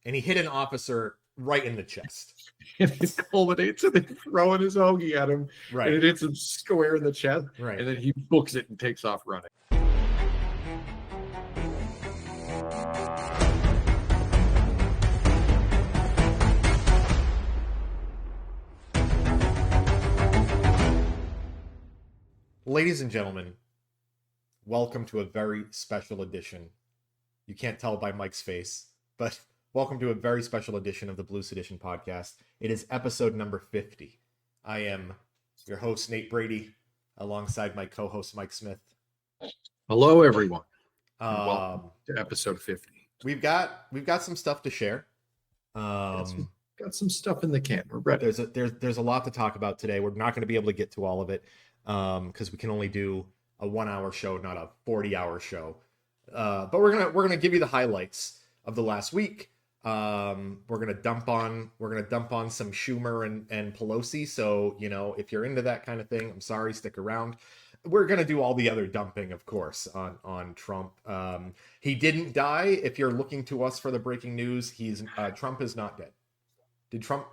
and he hit an officer right in the chest. And it culminates in him throwing his hoagie at him, Right. and it hits him square in the chest, Right. and then he books it and takes off running. Ladies and gentlemen, welcome to a very special edition. You can't tell by Mike's face, but welcome to a very special edition of the Blue Sedition podcast. It is episode number 50. I am your host, Nate Brady, alongside my co-host, Mike Smith. Hello, everyone. Welcome to episode 50. We've got some stuff to share. Got some stuff in the can. We're ready. There's a lot to talk about today. We're not going to be able to get to all of it because we can only do a 1-hour show, not a 40-hour show. But we're gonna give you the highlights of the last week. We're gonna dump on some Schumer and Pelosi. So if you're into that kind of thing, I'm sorry, stick around. We're gonna do all the other dumping, of course, on Trump. He didn't die. If you're looking to us for the breaking news, Trump is not dead. Did Trump?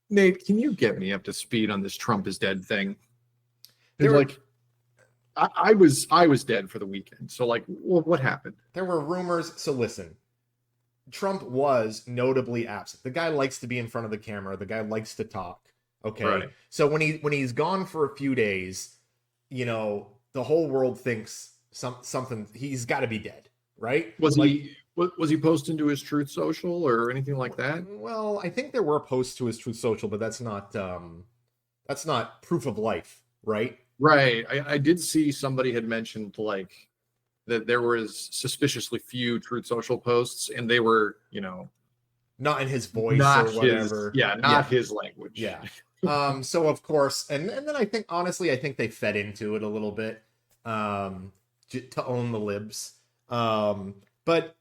Nate, can you get me up to speed on this Trump is dead thing? I was dead for the weekend. So what happened? There were rumors. So listen, Trump was notably absent. The guy likes to be in front of the camera. The guy likes to talk. Okay. Right. So when he's gone for a few days, the whole world thinks something, he's got to be dead. Right. Was he posting to his Truth Social or anything like that? Well, I think there were posts to his Truth Social, but that's not proof of life. Right. Right. I did see somebody had mentioned that there was suspiciously few Truth Social posts, and they were, not in his voice or whatever. His language. Yeah. So of course, and then I think they fed into it a little bit to own the libs. But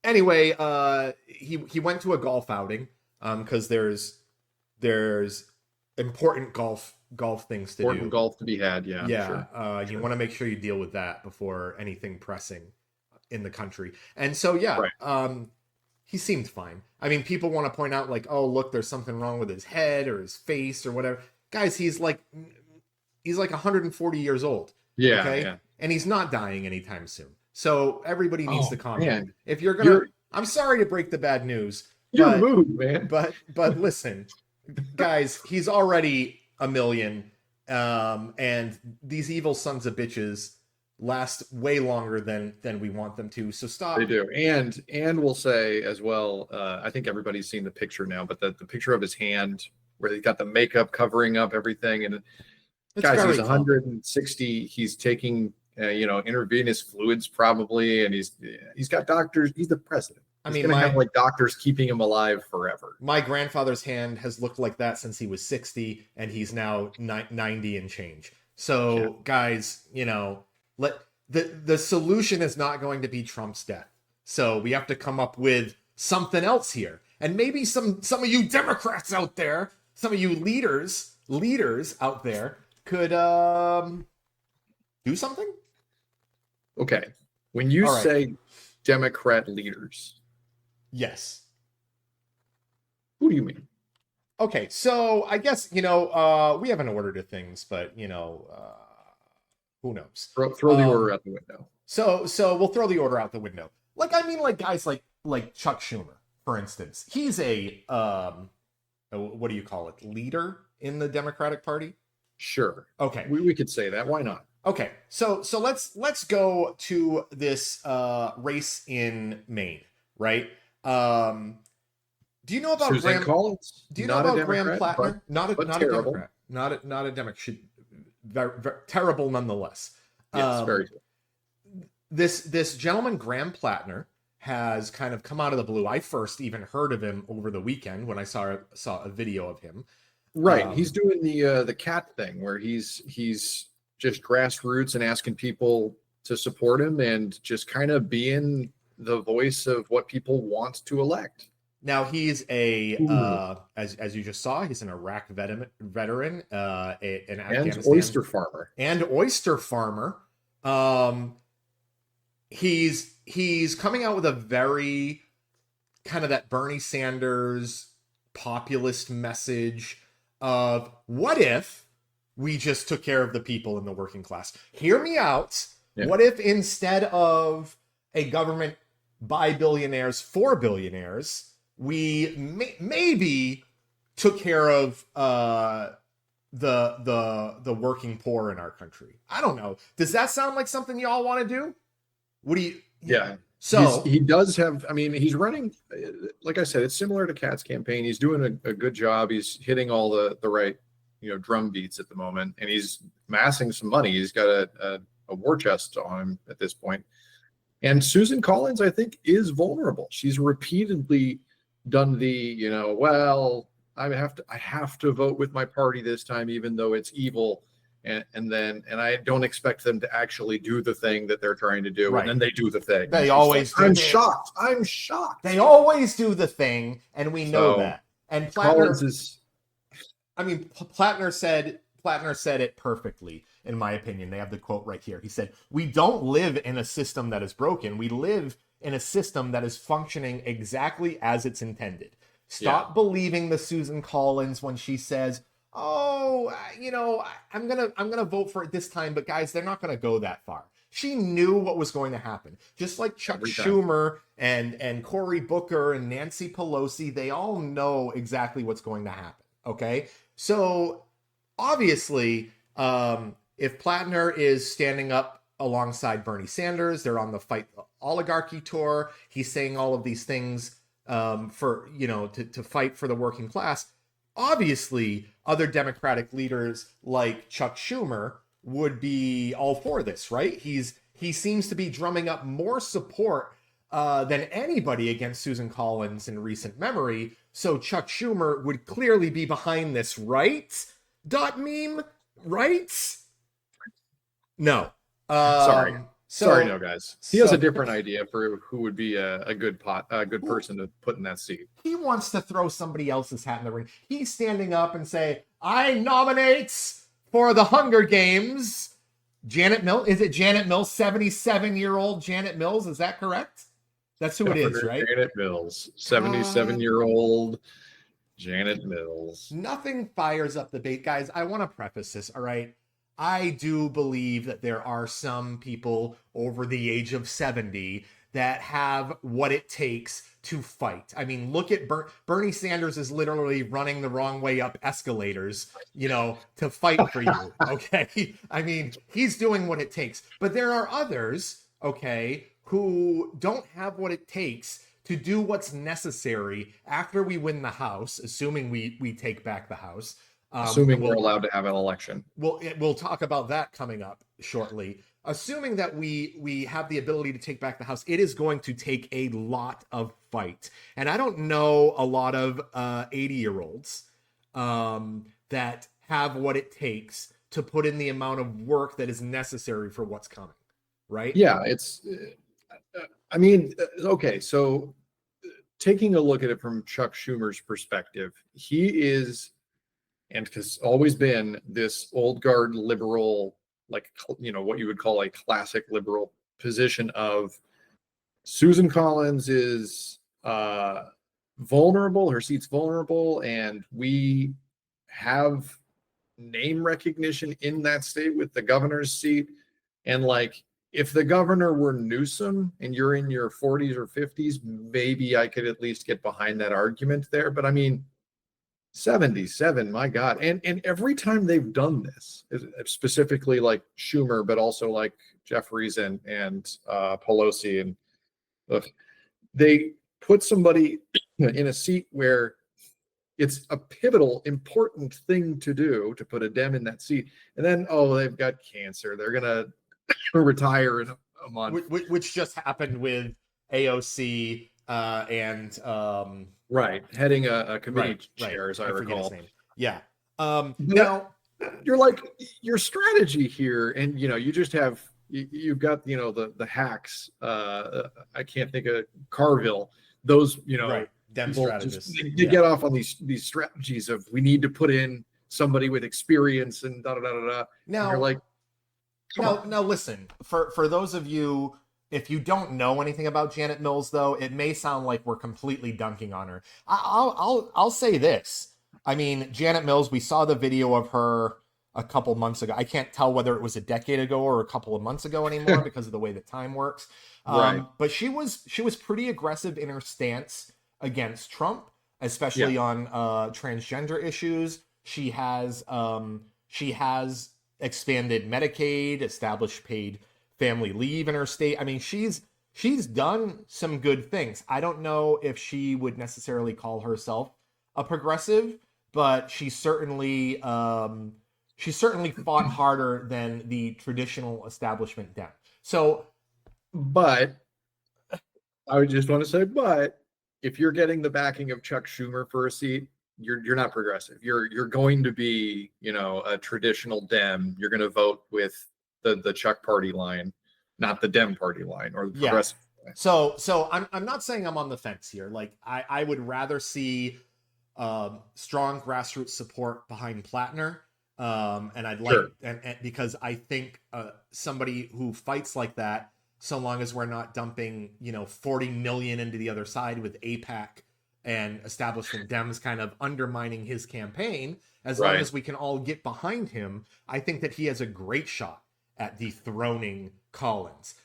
anyway, he went to a golf outing because there's important golf things to do. Important golf to be had, yeah. Yeah, you want to make sure you deal with that before anything pressing in the country. And so, right. He seemed fine. I mean, people want to point out oh, look, there's something wrong with his head or his face or whatever. Guys, he's like 140 years old. Yeah, okay? Yeah. And he's not dying anytime soon. So everybody needs to calm down. If I'm sorry to break the bad news. You're moved, man. But listen, guys, he's already a million, and these evil sons of bitches last way longer than we want them to. So stop. They do, and we'll say as well. I think everybody's seen the picture now, but the picture of his hand where he got the makeup covering up everything, and guys, he's 160. He's taking intravenous fluids probably, and he's got doctors. He's the president. He's gonna have doctors keeping him alive forever. My grandfather's hand has looked like that since he was 60, and he's now 90 and change. So, guys, the solution is not going to be Trump's death. So we have to come up with something else here, and maybe some of you Democrats out there, some of you leaders out there could do something. Okay, when you say Democrat leaders. Yes. Who do you mean? Okay, so I guess, we have an order to things, but, who knows? Throw the order out the window. So we'll throw the order out the window. Guys like Chuck Schumer, for instance. He's a, what do you call it, leader in the Democratic Party? Sure. Okay. We could say that. Why not? Okay, so let's go to this race in Maine, right? Do you know about Suzanne Collins? Do you know about Graham Plattner? Not a Democrat. Not a Democrat. Very, very terrible nonetheless. Yes, very good. This gentleman Graham Plattner has kind of come out of the blue. I first even heard of him over the weekend when I saw a video of him. Right, he's doing the cat thing where he's just grassroots and asking people to support him and just kind of being the voice of what people want to elect. Now he's as you just saw, he's an Iraq veteran, an Afghanistan oyster farmer. He's coming out with a very kind of that Bernie Sanders populist message of what if we just took care of the people in the working class. Hear me out. Yeah. What if instead of a government by billionaires for billionaires, we maybe took care of the working poor in our country? I don't know. Does that sound like something y'all want to do? What do you? Yeah. So he does have. I mean, he's running. Like I said, it's similar to Kat's campaign. He's doing a good job. He's hitting all the right, drum beats at the moment, and he's amassing some money. He's got a war chest on him at this point. And Susan Collins, I think, is vulnerable. She's repeatedly done the, well, I have to vote with my party this time, even though it's evil. And I don't expect them to actually do the thing that they're trying to do. Right. And then they do the thing. They always do. I'm shocked. They always do the thing, and we know that. And Plattner said it perfectly, in my opinion. They have the quote right here. He said, "We don't live in a system that is broken. We live in a system that is functioning exactly as it's intended." Stop believing the Susan Collins when she says, "Oh, I'm gonna vote for it this time," but guys, they're not gonna go that far. She knew what was going to happen. Just like Chuck Schumer and Cory Booker and Nancy Pelosi, they all know exactly what's going to happen. Okay, so obviously, if Plattner is standing up alongside Bernie Sanders, they're on the Fight Oligarchy tour. He's saying all of these things to fight for the working class. Obviously, other Democratic leaders like Chuck Schumer would be all for this, right? He seems to be drumming up more support than anybody against Susan Collins in recent memory. So Chuck Schumer would clearly be behind this, right? Meme, right? No. Sorry, no, guys. He has a different idea for who would be a good person to put in that seat. He wants to throw somebody else's hat in the ring. He's standing up and say, "I nominate for the Hunger Games Janet Mills." Is it Janet Mills? 77-year-old Janet Mills? Is that correct? That's who it is, right? Janet Mills, 77-year-old Janet Mills. Nothing fires up the bait, guys. I want to preface this, all right? I do believe that there are some people over the age of 70 that have what it takes to fight. I mean, look at Bernie Sanders is literally running the wrong way up escalators, to fight for you. Okay. I mean, he's doing what it takes, but there are others, okay, who don't have what it takes to do what's necessary after we win the House, assuming we take back the House. Assuming we're allowed to have an election. We'll talk about that coming up shortly. Assuming that we have the ability to take back the House, it is going to take a lot of fight. And I don't know a lot of 80-year-olds that have what it takes to put in the amount of work that is necessary for what's coming, right? Yeah, it's... okay, so taking a look at it from Chuck Schumer's perspective, he is... and has always been this old guard liberal, what you would call a classic liberal position of Susan Collins is vulnerable, her seat's vulnerable, and we have name recognition in that state with the governor's seat. And if the governor were Newsom and you're in your 40s or 50s, maybe I could at least get behind that argument there. But I mean, 77, my God. And every time they've done this, specifically like Schumer, but also like Jeffries and Pelosi, and they put somebody in a seat where it's a pivotal, important thing to do, to put a Dem in that seat. And then, they've got cancer. They're going to retire in a month. Which just happened with AOC and... Right, heading a committee chair, as I recall. His name. Yeah. Now, you're your strategy here, and you just have you've got the hacks. I can't think of Carville. Those Dem strategists. They get off on these strategies of we need to put in somebody with experience and da da da da da. Now, and you're now listen, for those of you if you don't know anything about Janet Mills, though, it may sound like we're completely dunking on her. I'll say this. I mean, Janet Mills. We saw the video of her a couple months ago. I can't tell whether it was a decade ago or a couple of months ago anymore because of the way that time works. Right. But she was pretty aggressive in her stance against Trump, especially Yeah. on transgender issues. She has expanded Medicaid, established paid family leave in her state. I mean, she's done some good things. I don't know if she would necessarily call herself a progressive, but she certainly fought harder than the traditional establishment Dem. So But I would just want to say, but if you're getting the backing of Chuck Schumer for a seat, you're not progressive. You're going to be, a traditional Dem. You're going to vote with the Chuck party line, not the Dem party line or the yeah. progressive line. So I'm not saying I'm on the fence here. Like I would rather see strong grassroots support behind Plattner. And I'd like, Sure. and because I think somebody who fights like that, so long as we're not dumping, 40 million into the other side with APAC and establishment Dems kind of undermining his campaign, as long Right. as we can all get behind him, I think that he has a great shot at dethroning Collins.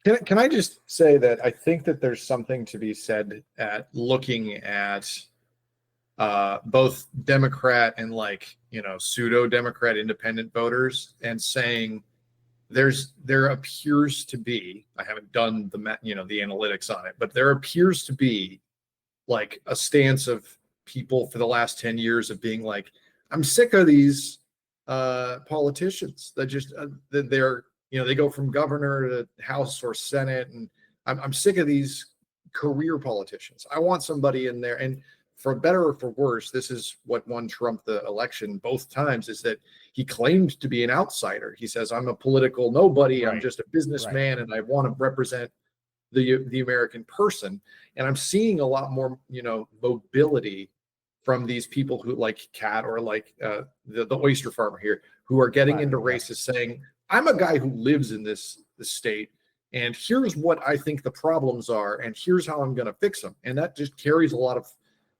Can I just say that I think that there's something to be said at looking at both Democrat and pseudo Democrat independent voters and saying there appears to be, I haven't done the analytics on it, but there appears to be like a stance of people for the last 10 years of being like, I'm sick of these politicians that just that they go from governor to House or Senate, and I'm sick of these career politicians. I want somebody in there. And for better or for worse, this is what won Trump the election both times, is that he claimed to be an outsider. He says, I'm a political nobody. Right. I'm just a businessman, and I want to represent the American person. And I'm seeing a lot more, mobility from these people who like Kat or like the oyster farmer here, who are getting into races saying, I'm a guy who lives in this state, and here's what I think the problems are, and here's how I'm going to fix them. And that just carries a lot of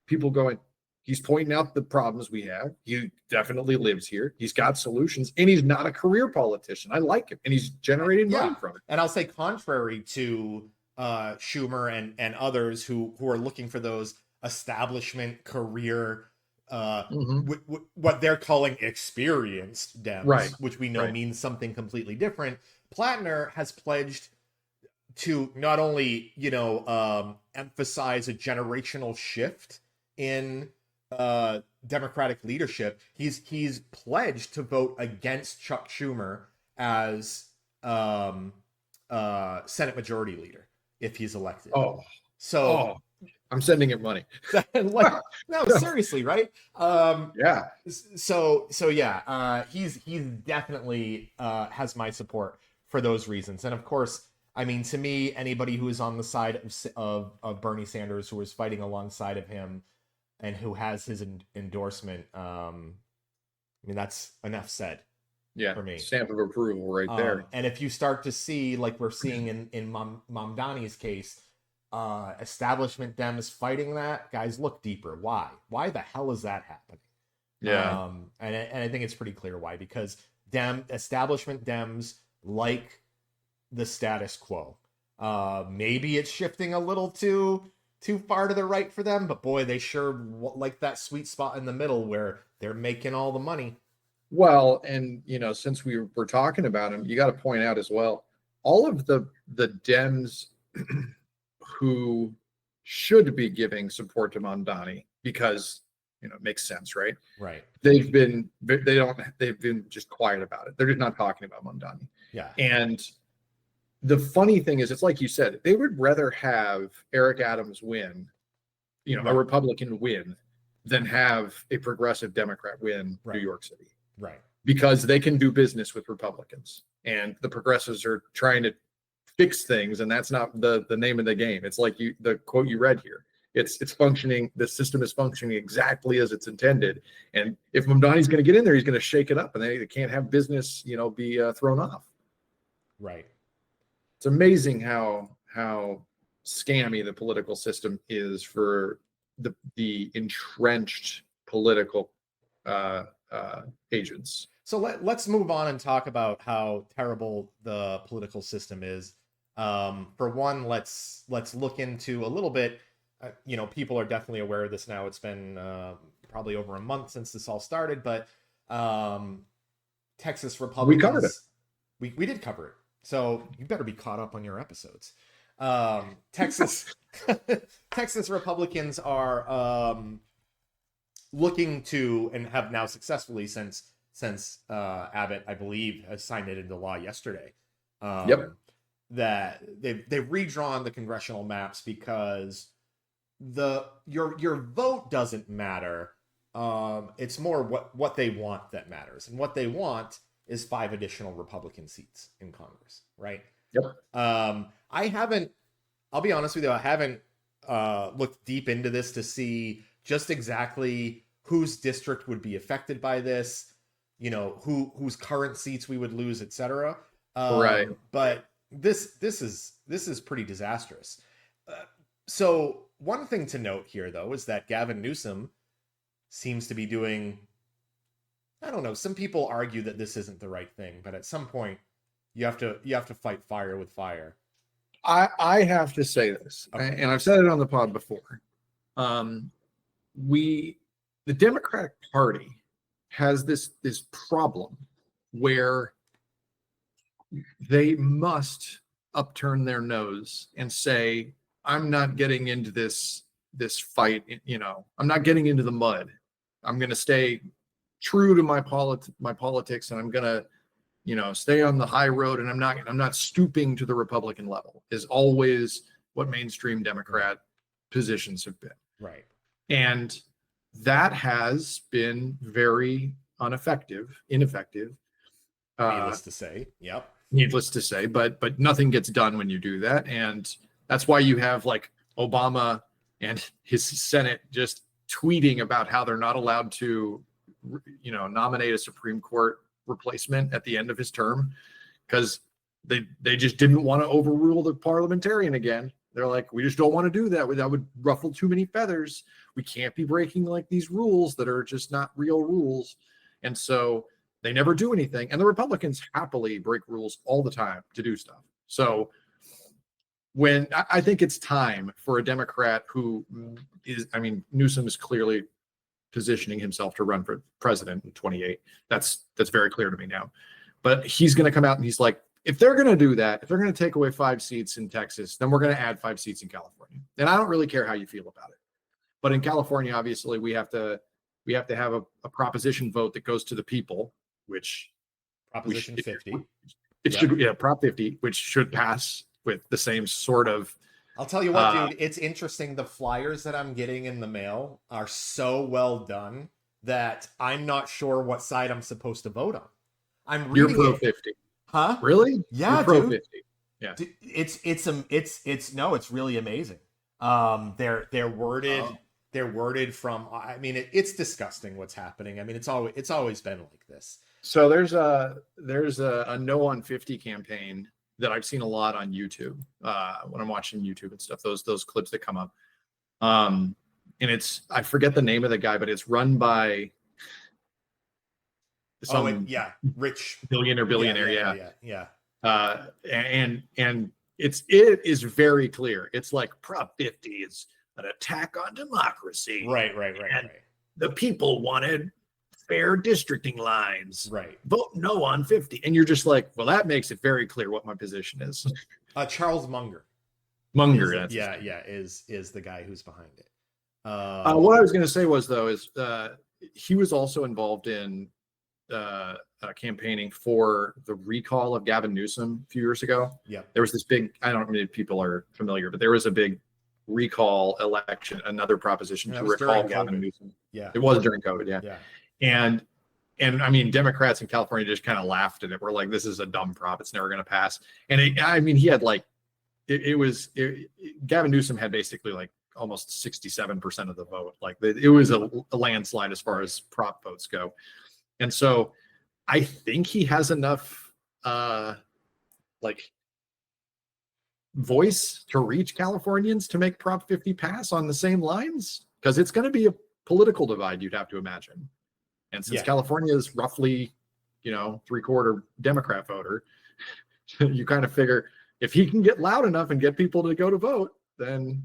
people going, he's pointing out the problems we have. He definitely lives here. He's got solutions, and he's not a career politician. I like him, and he's generating money from it. And I'll say, contrary to Schumer and others who are looking for those establishment career, what they're calling experienced Dems, Right. which we know means something completely different. Plattner has pledged to not only emphasize a generational shift in Democratic leadership, he's pledged to vote against Chuck Schumer as Senate Majority Leader if he's elected. I'm sending him money. No, seriously, right? Yeah. So yeah, he's definitely has my support for those reasons. And of course, I mean, to me, anybody who is on the side of Bernie Sanders, who is fighting alongside of him, and who has his endorsement, I mean, that's enough said. Yeah, for me, stamp of approval right there. And if you start to see, like we're seeing in Mamdani's case, establishment Dems fighting that, guys, look deeper. Why the hell is that happening? Yeah. And I think it's pretty clear why, because establishment Dems like the status quo. Maybe it's shifting a little too far to the right for them, but boy, they sure like that sweet spot in the middle where they're making all the money. Well, and since we were talking about him, you got to point out as well, all of the Dems who should be giving support to Mamdani, because it makes sense, right? Right. They've been just quiet about it. They're just not talking about Mamdani. Yeah. And the funny thing is, it's like you said, they would rather have Eric Adams win, a Republican win, than have a progressive Democrat win New York City. Right. Because they can do business with Republicans, and the progressives are trying to fix things, and that's not the name of the game. It's like the quote you read here. It's functioning. The system is functioning exactly as it's intended. And if Mamdani's going to get in there, he's going to shake it up, and they can't have business, be thrown off. Right. it's amazing how scammy the political system is for the entrenched political agents. So let's move on and talk about how terrible the political system is. For one, let's look into a little bit. People are definitely aware of this now. It's been probably over a month since this all started, but Texas Republicans. We covered it. We did cover it. So you better be caught up on your episodes. Texas Texas Republicans are looking to, and have now successfully since Abbott, I believe, has signed it into law yesterday. Yep. That they've redrawn the congressional maps because your vote doesn't matter. It's more what they want that matters, and what they want is 5 additional Republican seats in Congress, right? Yep. I'll be honest with you, I haven't looked deep into this to see just exactly whose district would be affected by this, whose current seats we would lose, etc. Right. But this is pretty disastrous. So one thing to note here, though, is that Gavin Newsom seems to be doing, I don't know, some people argue that this isn't the right thing, but at some point you have to fight fire with fire. I have to say this, okay, and I've said it on the pod before. The Democratic Party has this problem where they must upturn their nose and say, I'm not getting into this fight, I'm not getting into the mud. I'm going to stay true to my politics, and I'm going to stay on the high road, and I'm not stooping to the Republican level, is always what mainstream Democrat positions have been. Right. And that has been very ineffective. Needless to say. Yep. Needless to say, but nothing gets done when you do that. And that's why you have like Obama and his Senate just tweeting about how they're not allowed to, nominate a Supreme Court replacement at the end of his term, because they just didn't want to overrule the parliamentarian again. They're like, we just don't want to do that. That would ruffle too many feathers. We can't be breaking like these rules that are just not real rules. And so they never do anything. And the Republicans happily break rules all the time to do stuff. So when I think it's time for a Democrat who is, Newsom is clearly positioning himself to run for president in 28. That's very clear to me now. But he's going to come out and he's like, if they're going to do that, if they're going to take away 5 seats in Texas, then we're going to add 5 seats in California. And I don't really care how you feel about it. But in California, obviously, we have to have a proposition vote that goes to the people, which Proposition 50. It should, Prop 50, which should pass with the same sort of. I'll tell you what, dude, it's interesting. The flyers that I'm getting in the mail are so well done that I'm not sure what side I'm supposed to vote on. I'm reading. You're pro 50. Huh? Really? Yeah, you're pro dude. 50. Yeah. It's really amazing. They're worded. Oh. They're worded from. It's disgusting what's happening. It's always been like this. So there's a no on 50 campaign that I've seen a lot on YouTube when I'm watching YouTube and stuff. Those clips that come up, and I forget the name of the guy, but it's run by rich billionaire. Yeah. And it is very clear. It's like Prop 50 is an attack on democracy. Right. The people wanted fair districting lines. Right. Vote no on 50. And you're just like, well, that makes it very clear what my position is. Charles Munger. Is the guy who's behind it. What I was going to say was, though, is he was also involved in campaigning for the recall of Gavin Newsom a few years ago. Yeah. There was this big, I don't know if people are familiar, but there was a big recall election, another proposition to recall Gavin Newsom. Yeah. It was during COVID. Yeah. And Democrats in California just kind of laughed at it. We're like, this is a dumb prop. It's never going to pass. And he had like, Gavin Newsom had basically like almost 67% of the vote. Like it was a landslide as far as prop votes go. And so I think he has enough, voice to reach Californians to make Prop 50 pass on the same lines? Because it's going to be a political divide, you'd have to imagine. And since California is roughly, 3/4 Democrat voter, you kind of figure if he can get loud enough and get people to go to vote, then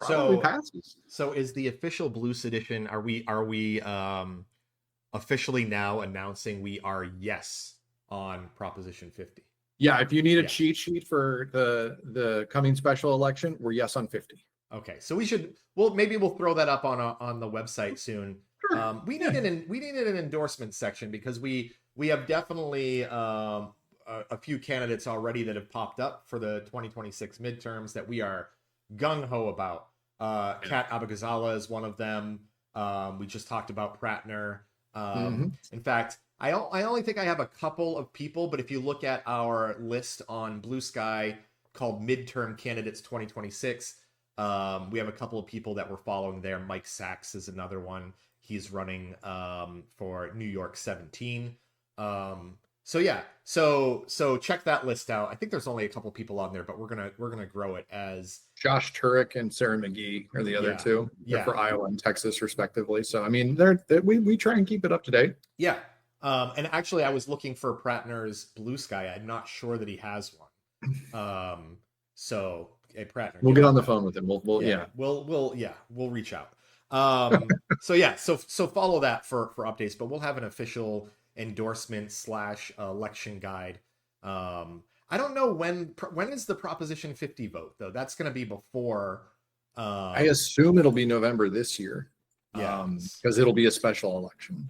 probably passes. So is the official Blue Sedition, are we officially now announcing we are yes on Proposition 50? Yeah, if you need a cheat sheet for the coming special election, we're yes on 50. Okay, so maybe we'll throw that up on the website soon. Sure. We needed an endorsement section because we have definitely a few candidates already that have popped up for the 2026 midterms that we are gung-ho about. Kat Abagazala is one of them. We just talked about Pratner. In fact, I only think I have a couple of people, but if you look at our list on Blue Sky called Midterm Candidates 2026, we have a couple of people that we're following there. Mike Sachs is another one. He's running for New York 17. So check that list out. I think there's only a couple people on there, but we're gonna grow it as Josh Turek and Sarah McGee are the other two. They're for Iowa and Texas respectively. So I mean, we try and keep it up to date. Yeah. And actually, I was looking for Pratner's Blue Sky. I'm not sure that he has one. So Pratner, we'll get on the phone with him. We'll reach out. So follow that for updates. But we'll have an official endorsement / election guide. I don't know when is the Proposition 50 vote though. That's going to be before. I assume it'll be November this year. Yeah, because it'll be a special election.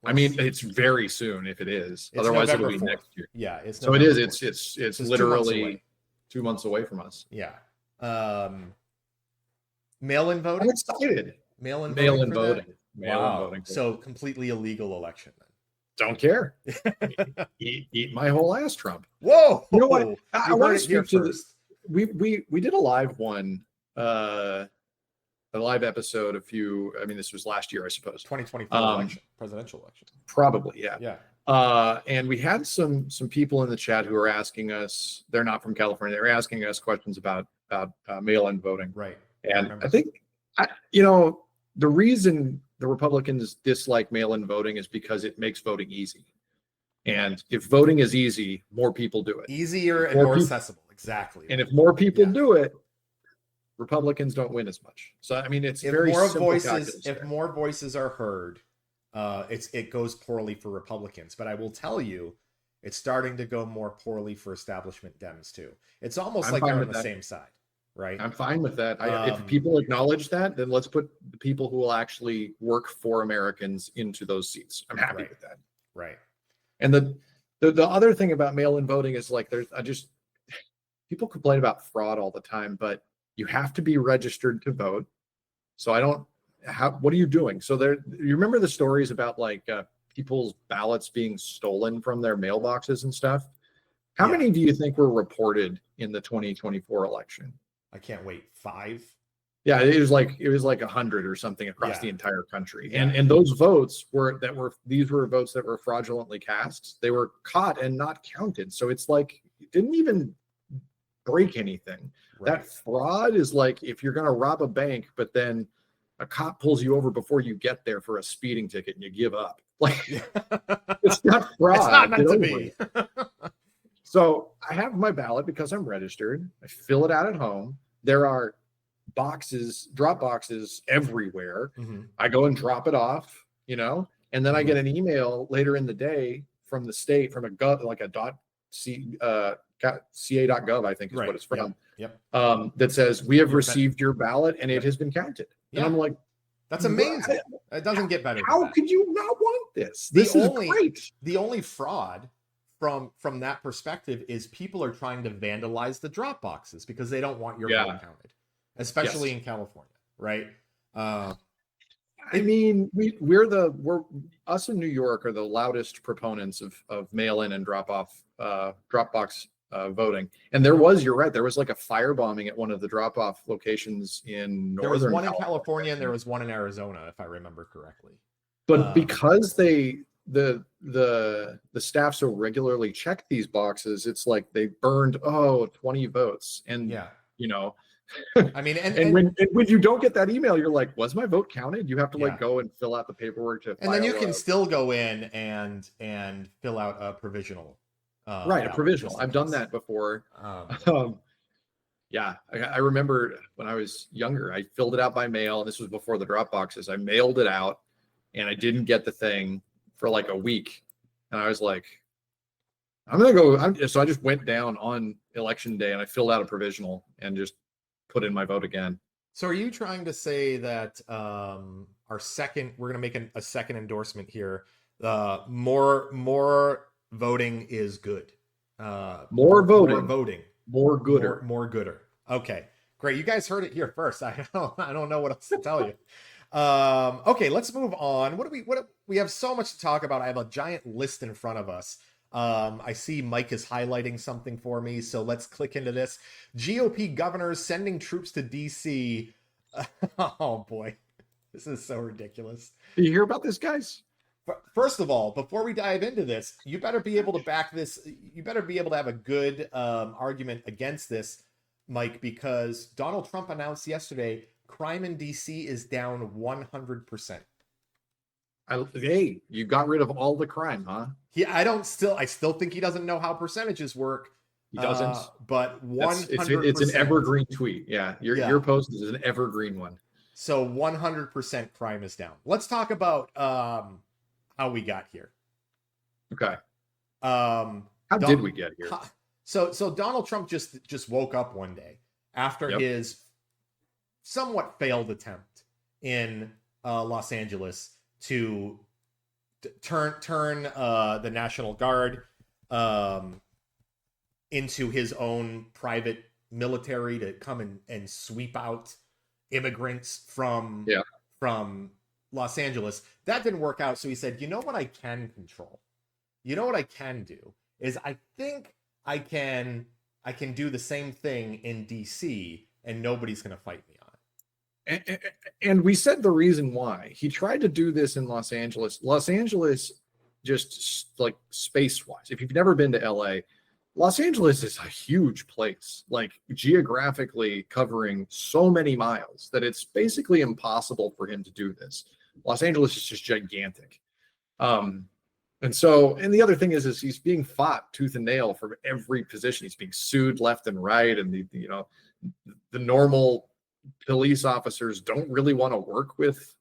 I mean, it's very soon if it is. Otherwise, November it'll be 4th. next year. Yeah, it's so it is. It's literally 2 months away from us. Yeah. Mail-in voting. I'm excited. Mail-in voting. Wow. Voting. So completely illegal election then. Don't care. eat my whole ass, Trump. Whoa. You know what? I want to speak to this. We did a live one. A live episode this was last year, I suppose. 2024 election, presidential election. Probably, yeah. Yeah. And we had some people in the chat who were asking us, they're not from California, they were asking us questions about mail-in voting. Right. And I think, the reason the Republicans dislike mail-in voting is because it makes voting easy. And if voting is easy, more people do it. Easier and more accessible. Exactly. And if more people do it, Republicans don't win as much. So I mean, it's very simple calculus. If more voices are heard, it goes poorly for Republicans. But I will tell you, it's starting to go more poorly for establishment Dems too. It's almost like they're on the same side, right? I'm fine with that. If people acknowledge that, then let's put the people who will actually work for Americans into those seats. I'm happy with that. Right. And the other thing about mail-in voting is like people complain about fraud all the time, but you have to be registered to vote. So what are you doing? So you remember the stories about like people's ballots being stolen from their mailboxes and stuff? How many do you think were reported in the 2024 election? I can't wait. 5? Yeah, it was like 100 or something across the entire country. And those votes were votes that were fraudulently cast. They were caught and not counted. So it's like it didn't even break anything. Right. That fraud is like if you're going to rob a bank, but then a cop pulls you over before you get there for a speeding ticket and you give up. Like it's not fraud. It's not meant to be. So I have my ballot because I'm registered. I fill it out at home. There are drop boxes everywhere. Mm-hmm. I go and drop it off, and then I get an email later in the day from the state, from .ca.gov, I think is what it's from. Yep. That says we have received your ballot and it has been counted. And I'm like, that's amazing. It doesn't get better. How could you not want this? This is great. The only fraud from that perspective is people are trying to vandalize the drop boxes because they don't want your vote counted, especially in California, right? I mean, us in New York are the loudest proponents of mail-in and drop-box voting. And you're right, there was like a firebombing at one of the drop-off locations in Northern California. In California and there was one in Arizona, if I remember correctly. But because they the staff so regularly check these boxes, it's like they burned 20 votes, and Yeah. you know, I mean, and when you don't get that email, you're like, was my vote counted? You have to yeah. like go and fill out the paperwork to And then you can still go in and fill out a provisional. Right, a provisional. I've done that before. Yeah, I remember when I was younger, I filled it out by mail, and this was before the drop boxes. I mailed it out, and I didn't get the thing for like a week, and I was like, I'm gonna go. So I just went down on election day, and I filled out a provisional and just put in my vote again. So are you trying to say that we're going to make a second endorsement here? More voting is good. More voting, more voting, more gooder, more gooder. Okay, great. You guys heard it here first. I don't know what else to tell you. Okay, let's move on. What we have so much to talk about. I have a giant list in front of us. I see Mike is highlighting something for me, so let's click into this. GOP governors sending troops to DC. Oh boy, this is so ridiculous. Did you hear about this, guys? First of all, before we dive into this, you better be able to back this. You better be able to have a good argument against this, Mike, because Donald Trump announced yesterday crime in DC is down 100%. Hey, you got rid of all the crime, huh? I still think he doesn't know how percentages work. He doesn't. But 100%. It's an evergreen tweet. Yeah, your post is an evergreen one. So 100% crime is down. Let's talk about how we got here. Okay. How did we get here? So Donald Trump just woke up one day after his somewhat failed attempt in Los Angeles to turn the National Guard into his own private military to come and sweep out immigrants from Los Angeles. That didn't work out. So he said, you know what I can control? You know what I can do is I think I can do the same thing in DC and nobody's going to fight me on it. And we said the reason why. He tried to do this in Los Angeles. Los Angeles, just like space-wise, if you've never been to LA, Los Angeles is a huge place, like geographically covering so many miles that it's basically impossible for him to do this. Los Angeles is just gigantic. And the other thing is he's being fought tooth and nail from every position. He's being sued left and right. And the normal police officers don't really want to work with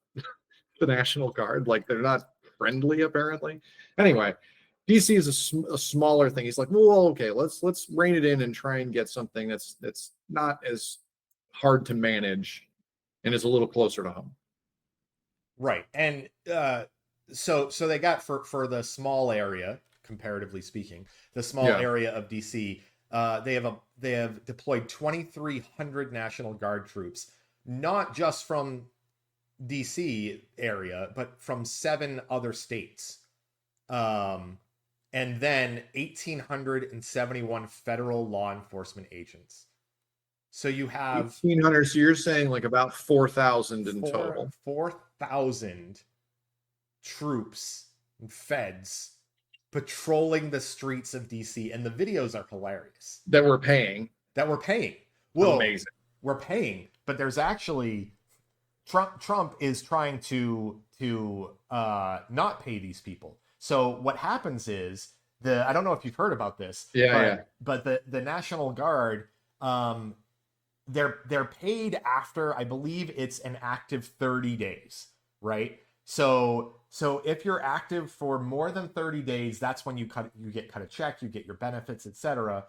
the National Guard. Like, they're not friendly, apparently. Anyway, DC is a smaller thing. He's like, well, okay, let's rein it in and try and get something that's not as hard to manage and is a little closer to home. Right. And so they got for the small area, comparatively speaking, the small area of DC, they have deployed 2,300 National Guard troops, not just from DC area, but from 7 other states. And then 1,871 federal law enforcement agents. So you have 1,800. So you're saying like about 4,000 in total. 4,000 troops and feds patrolling the streets of DC, and the videos are hilarious. That we're paying. Well, amazing. We're paying, but there's actually Trump is trying to not pay these people. So what happens is I don't know if you've heard about this. But the National Guard, they're paid after, I believe it's an active 30 days, right? So if you're active for more than 30 days, that's when you get cut a check, you get your benefits, etc.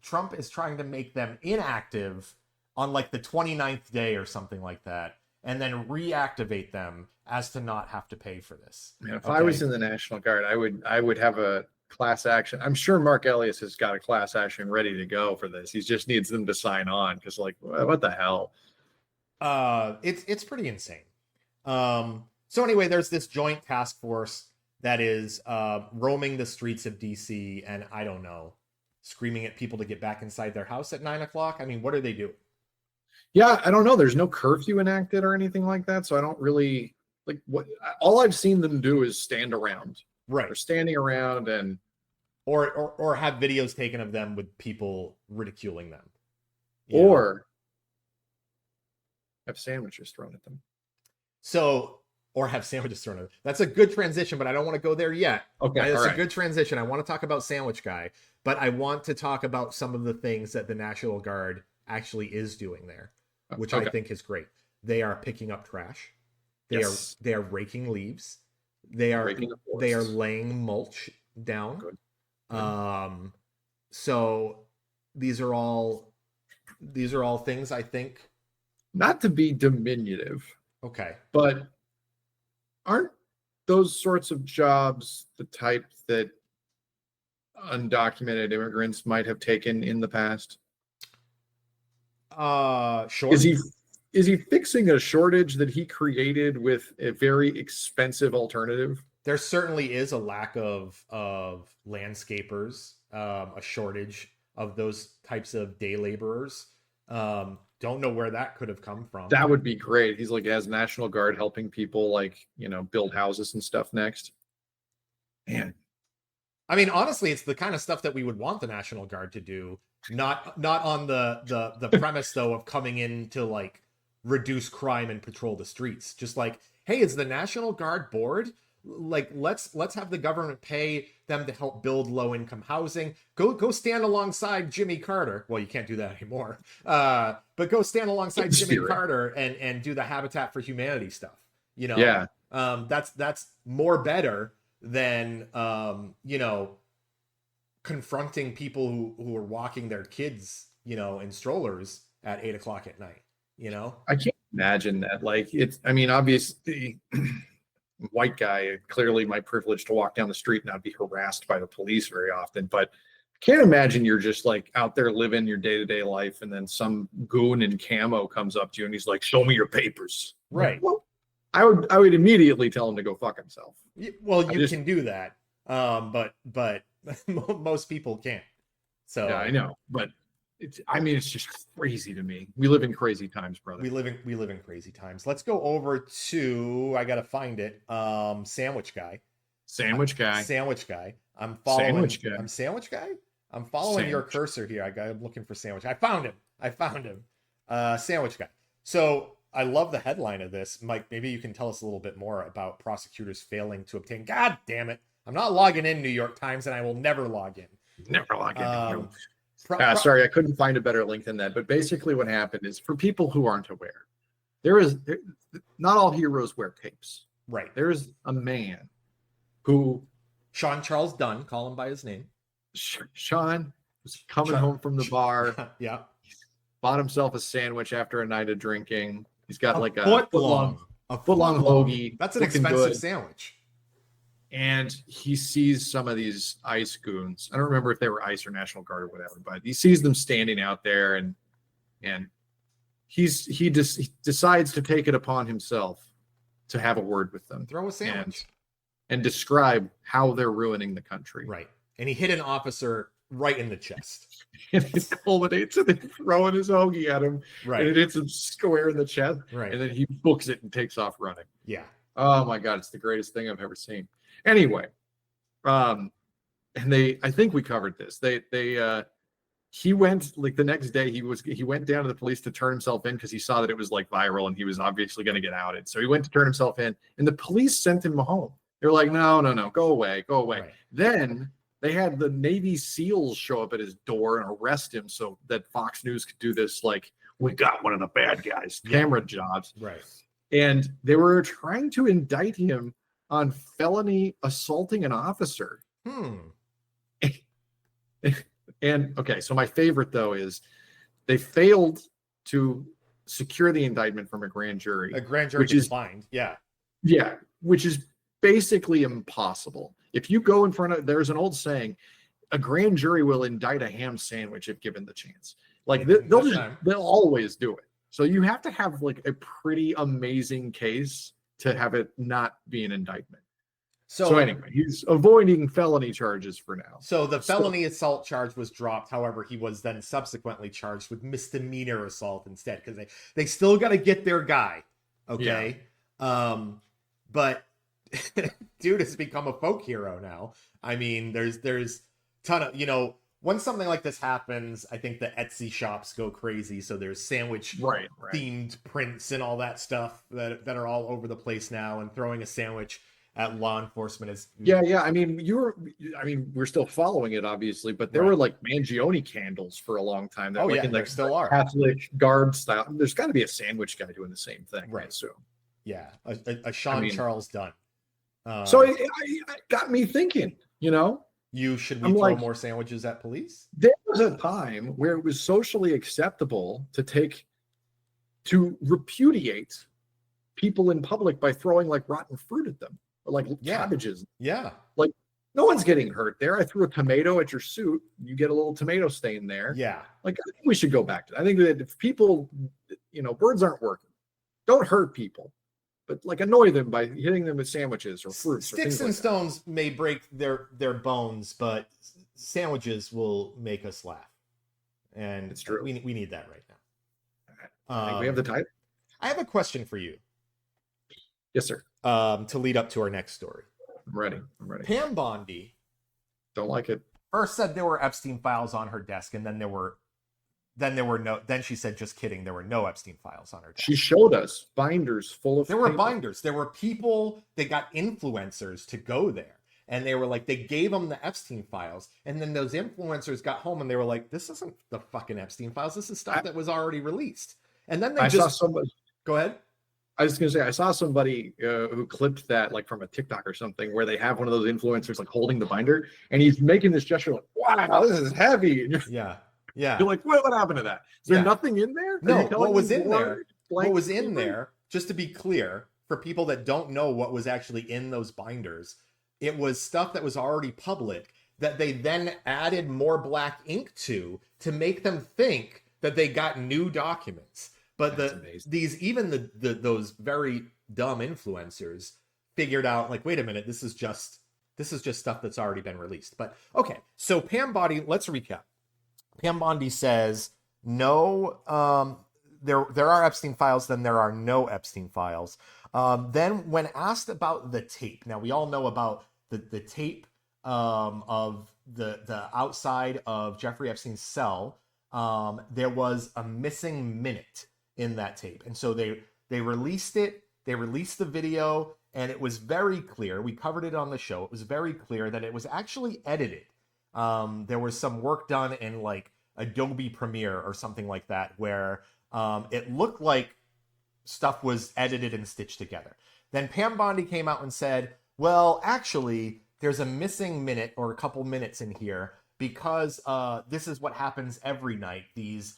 Trump is trying to make them inactive on like the 29th day or something like that, and then reactivate them as to not have to pay for this. Man, if I was in the National Guard, I would have a class action. I'm sure Mark Elias has got a class action ready to go for this. He just needs them to sign on, because like, what the hell? It's pretty insane. So anyway, there's this joint task force that is roaming the streets of DC, and I don't know, screaming at people to get back inside their house at 9 o'clock. I mean, what are they doing? Yeah, I don't know. There's no curfew enacted or anything like that, so I don't really like what. All I've seen them do is stand around Right. They're standing around and or have videos taken of them with people ridiculing them. Or have sandwiches thrown at them. So, or have sandwiches thrown at them. That's a good transition, but I don't want to go there yet. Okay, That's a good transition. I want to talk about Sandwich Guy, but I want to talk about some of the things that the National Guard actually is doing there, which I think is great. They are picking up trash. They are raking leaves. They are laying mulch down. Good. So these are all things I think. Not to be diminutive. Okay. But aren't those sorts of jobs the type that undocumented immigrants might have taken in the past? Sure. Is he fixing a shortage that he created with a very expensive alternative? There certainly is a lack of landscapers, a shortage of those types of day laborers. Don't know where that could have come from. That would be great. He's like has National Guard helping people like, build houses and stuff next. Man. I mean, honestly, it's the kind of stuff that we would want the National Guard to do. Not on the premise though of coming in to like reduce crime and patrol the streets. Just like, hey, is the National Guard bored? Like let's have the government pay them to help build low-income housing. Go stand alongside Jimmy Carter. Well, you can't do that anymore. But go stand alongside Jimmy Carter and do the Habitat for Humanity stuff. Yeah. That's more better than confronting people who are walking their kids, in strollers at 8:00 at night. I can't imagine that. Like obviously white guy, clearly my privilege to walk down the street and not be harassed by the police very often, but I can't imagine you're just like out there living your day-to-day life and then some goon in camo comes up to you and he's like, show me your papers. Right. Well, I would immediately tell him to go fuck himself. Well, you can do that. But most people can't. So yeah, I know, but it's just crazy to me. We live in crazy times, brother. We live in crazy times. Let's go over to, I gotta find it. Sandwich Guy. I'm following. Sandwich Guy. I'm following your cursor here. I'm looking for Sandwich. I found him. Sandwich Guy. So I love the headline of this. Mike, maybe you can tell us a little bit more about prosecutors failing to obtain. God damn it! I'm not logging in, New York Times, and I will never log in. Never log in. Sorry, I couldn't find a better link than that. But basically what happened is, for people who aren't aware, not all heroes wear capes. Right. There's a man who... Sean Charles Dunn, call him by his name. Sean was coming home from the bar. Yeah. Bought himself a sandwich after a night of drinking. He's got a foot long hoagie. That's an expensive sandwich. And he sees some of these ICE goons. I don't remember if they were ICE or National Guard or whatever, but he sees them standing out there, and he decides to take it upon himself to have a word with them. Throw a sandwich. And describe how they're ruining the country. Right. And he hit an officer right in the chest. And it culminates in him throwing his hoagie at him. Right. And it hits him square in the chest. Right. And then he books it and takes off running. Yeah. Oh my God, it's the greatest thing I've ever seen. Anyway, and I think we covered this. He went like the next day. He went down to the police to turn himself in because he saw that it was like viral and he was obviously going to get outed. So he went to turn himself in, and the police sent him home. They were like, no, go away. Right. Then they had the Navy SEALs show up at his door and arrest him so that Fox News could do this, like, we got one of the bad guys, camera jobs. Right. And they were trying to indict him on felony assaulting an officer. And okay, so my favorite though is they failed to secure the indictment from a grand jury. A grand jury declined. Yeah, which is basically impossible. If you go in front of, there's an old saying, a grand jury will indict a ham sandwich if given the chance. Like they'll always do it. So you have to have like a pretty amazing case to have it not be an indictment. So anyway, he's avoiding felony charges for now. So the felony assault charge was dropped. However, he was then subsequently charged with misdemeanor assault instead, because they still got to get their guy. Okay. Yeah. But dude has become a folk hero now. I mean, there's ton of, when something like this happens, I think the Etsy shops go crazy. So there's sandwich Right. themed prints and all that stuff that are all over the place now. And throwing a sandwich at law enforcement is Yeah. I mean, we're still following it, obviously, but there were like Mangione candles for a long time. That like in there like still are Catholic garb style. There's got to be a sandwich guy doing the same thing, right? I assume. Yeah, a Sean Charles Dunn. So it got me thinking. Should we throw more sandwiches at police? There was a time where it was socially acceptable to repudiate people in public by throwing like rotten fruit at them or like cabbages. Yeah. Like no one's getting hurt there. I threw a tomato at your suit. You get a little tomato stain there. Yeah. Like I think we should go back to that. I think that if people, words aren't working. Don't hurt people, but like annoy them by hitting them with sandwiches or fruits. Sticks and stones may break their bones, but sandwiches will make us laugh. And it's true. We need that right now. I think we have the type. I have a question for you. Yes, sir. To lead up to our next story. I'm ready. Pam Bondi. Don't like it. First said there were Epstein files on her desk, and then she said, just kidding, there were no Epstein files on her desk. She showed us binders full of were binders. There were people that got influencers to go there. And they were like, they gave them the Epstein files. And then those influencers got home and they were like, this isn't the fucking Epstein files. This is stuff that was already released. And then saw somebody. Go ahead. I was going to say, I saw somebody who clipped that like from a TikTok or something where they have one of those influencers like holding the binder and he's making this gesture like, wow, this is heavy. And yeah. You're like, what happened to that? Is there nothing in there? No, what was in there? What was in there, just to be clear, for people that don't know what was actually in those binders, it was stuff that was already public that they then added more black ink to make them think that they got new documents. But those very dumb influencers figured out like, wait a minute, this is just stuff that's already been released. But okay, so Pam Bondi, let's recap. Pam Bondi says no. There are Epstein files, then there are no Epstein files. Then when asked about the tape, now we all know about the tape of the outside of Jeffrey Epstein's cell. There was a missing minute in that tape. And so they released it, they released the video, and it was very clear. We covered it on the show. It was very clear that it was actually edited. There was some work done in like Adobe Premiere or something like that, where it looked like stuff was edited and stitched together. Then Pam Bondi came out and said, well, actually, there's a missing minute or a couple minutes in here because this is what happens every night. These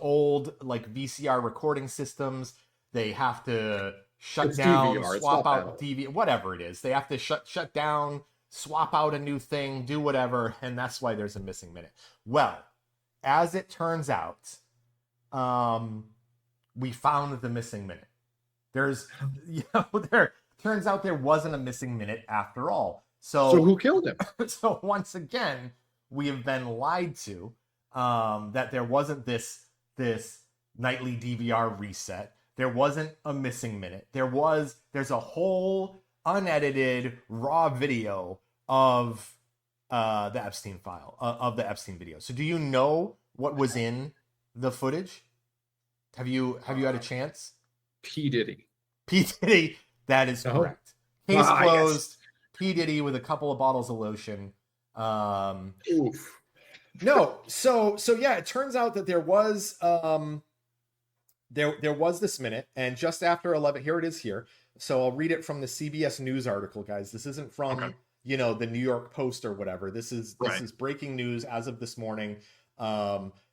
old like VCR recording systems, they have to shut down, DVR, swap out DVR, whatever it is. They have to shut down, swap out a new thing, do whatever, and that's why there's a missing minute. Well, as it turns out, we found the missing minute. Turns out there wasn't a missing minute after all. So who killed him? So once again, we have been lied to, that there wasn't this nightly DVR reset. There wasn't a missing minute. There's a whole unedited raw video of the Epstein file, of the Epstein video. So do you know what was in the footage? Have you had a chance? P. Diddy. P. Diddy, that is correct. Case closed. Yes. P. Diddy with a couple of bottles of lotion. Oof. No, so yeah, it turns out that there was there was this minute, and just after 11, here it is here. So I'll read it from the CBS News article, guys. This isn't from the New York Post or whatever. This is breaking news as of this morning.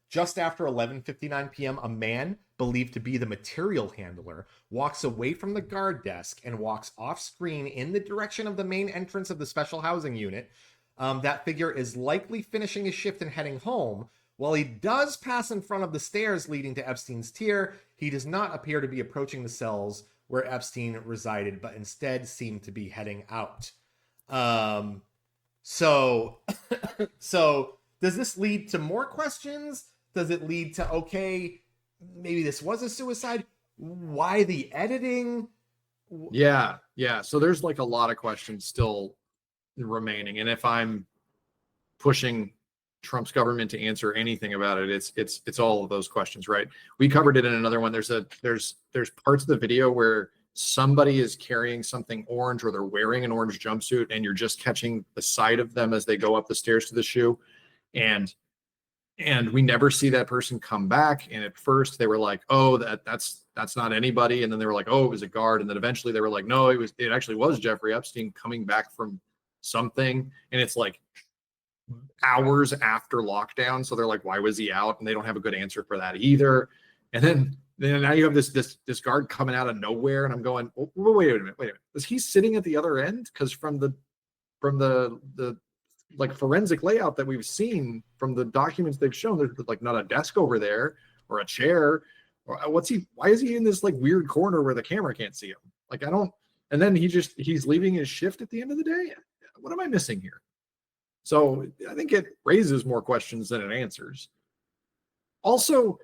Just after 11:59 p.m., a man believed to be the material handler walks away from the guard desk and walks off screen in the direction of the main entrance of the special housing unit. That figure is likely finishing his shift and heading home. While he does pass in front of the stairs leading to Epstein's tier, he does not appear to be approaching the cells where Epstein resided, but instead seemed to be heading out. So does this lead to more questions? Does it lead to, okay, maybe this was a suicide? Why the editing? Yeah, yeah. So there's like a lot of questions still remaining, and if I'm pushing Trump's government to answer anything about it, it's all of those questions, right? We covered it in another one. There's parts of the video where somebody is carrying something orange or they're wearing an orange jumpsuit, and you're just catching the side of them as they go up the stairs to the shoe, and we never see that person come back. And at first they were like, oh, that's not anybody, and then they were like, oh, it was a guard, and then eventually they were like, no, it actually was Jeffrey Epstein coming back from something. And it's like hours after lockdown, so they're like, why was he out? And they don't have a good answer for that either. And then now you have this guard coming out of nowhere, and I'm going, oh, wait a minute, is he sitting at the other end? Because from the like forensic layout that we've seen from the documents they've shown, there's like not a desk over there or a chair, or why is he in this like weird corner where the camera can't see him? Like, I don't. And then he's leaving his shift at the end of the day. What am I missing here? So I think it raises more questions than it answers. Also,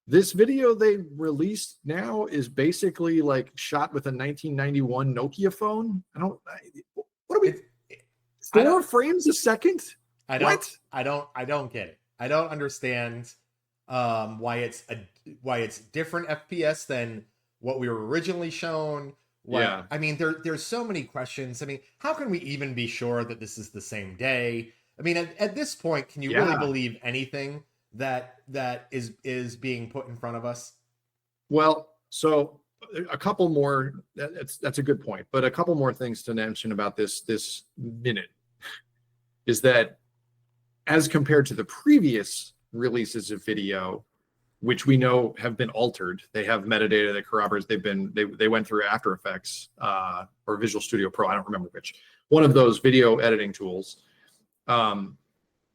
this video they released now is basically like shot with a 1991 Nokia phone. What are we? 4 frames a second? I don't get it. I don't understand why it's different FPS than what we were originally shown. Yeah. I mean, there's so many questions. I mean, how can we even be sure that this is the same day? I mean, at this point, can you really believe anything that is being put in front of us? Well, so a couple more. That's a good point. But a couple more things to mention about this minute is that as compared to the previous releases of video, which we know have been altered, they have metadata that corroborates they went through After Effects or Visual Studio Pro, I don't remember which, one of those video editing tools.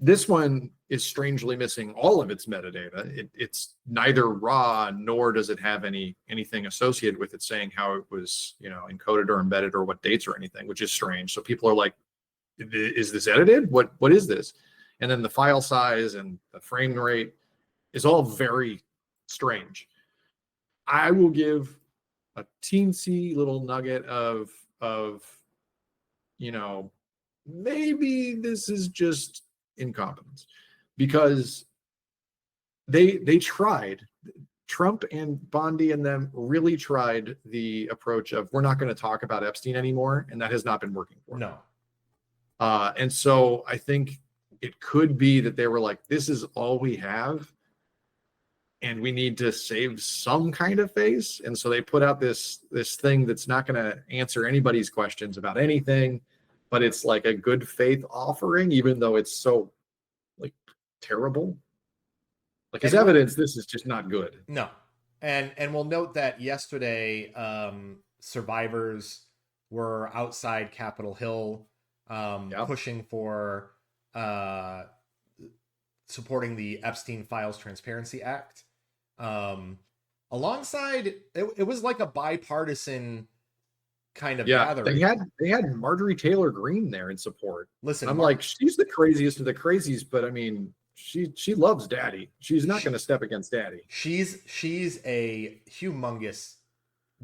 This one is strangely missing all of its metadata. It's neither raw, nor does it have anything associated with it saying how it was, encoded or embedded or what dates or anything, which is strange. So people are like, is this edited? What is this? And then the file size and the frame rate is all very strange. I will give a teensy little nugget of maybe this is just incompetence, because they tried. Trump and Bondi and them really tried the approach of, we're not going to talk about Epstein anymore, and that has not been working for them. No. And so I think it could be that they were like, this is all we have, and we need to save some kind of face. And so they put out this thing that's not going to answer anybody's questions about anything, but it's like a good faith offering, even though it's so like terrible. Like, as evidence, this is just not good. No. And we'll note that yesterday, survivors were outside Capitol Hill, pushing for supporting the Epstein Files Transparency Act. Alongside, it was like a bipartisan kind of gathering. They had Marjorie Taylor Greene there in support. Listen, I'm like, she's the craziest of the crazies, but I mean, she loves Daddy. She's not going to step against Daddy. She's a humongous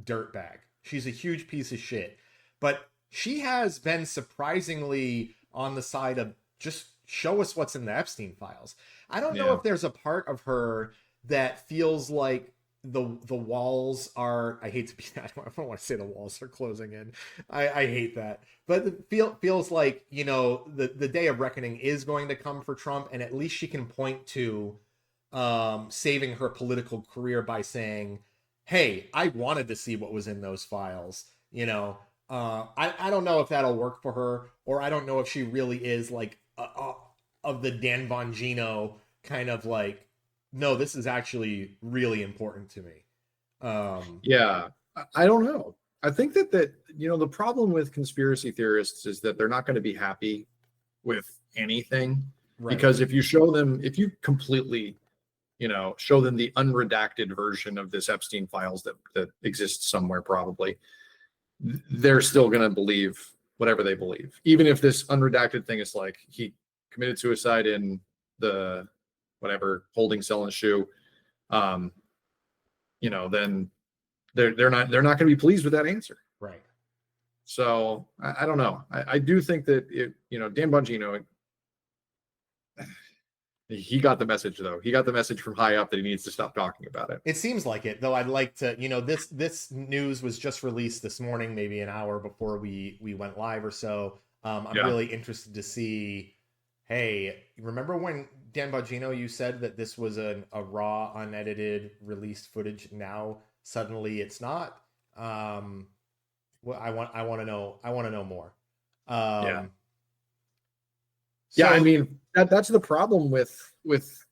dirtbag. She's a huge piece of shit, but she has been surprisingly on the side of just show us what's in the Epstein files. I don't know if there's a part of her that feels like the walls are, I hate to be that, I don't want to say the walls are closing in. I hate that. But it feels like, the day of reckoning is going to come for Trump, and at least she can point to saving her political career by saying, hey, I wanted to see what was in those files. I don't know if that'll work for her, or I don't know if she really is like of the Dan Bongino kind of like, no, this is actually really important to me. I don't know. I think that the problem with conspiracy theorists is that they're not going to be happy with anything, right? Because if you completely, show them the unredacted version of this Epstein files that exists somewhere, probably, they're still going to believe whatever they believe, even if this unredacted thing is like he committed suicide in the whatever holding cell in the shoe. Then they're not going to be pleased with that answer. Right. So I don't know. I do think that Dan Bongino, he got the message though. He got the message from high up that he needs to stop talking about it. It seems like it, though. I'd like to, this news was just released this morning, maybe an hour before we went live or so. I'm really interested to see. Hey, remember when Dan Bongino, you said that this was a raw, unedited, released footage? Now suddenly it's not. Well, I want to know. I want to know more. Yeah. So, I mean, that's the problem with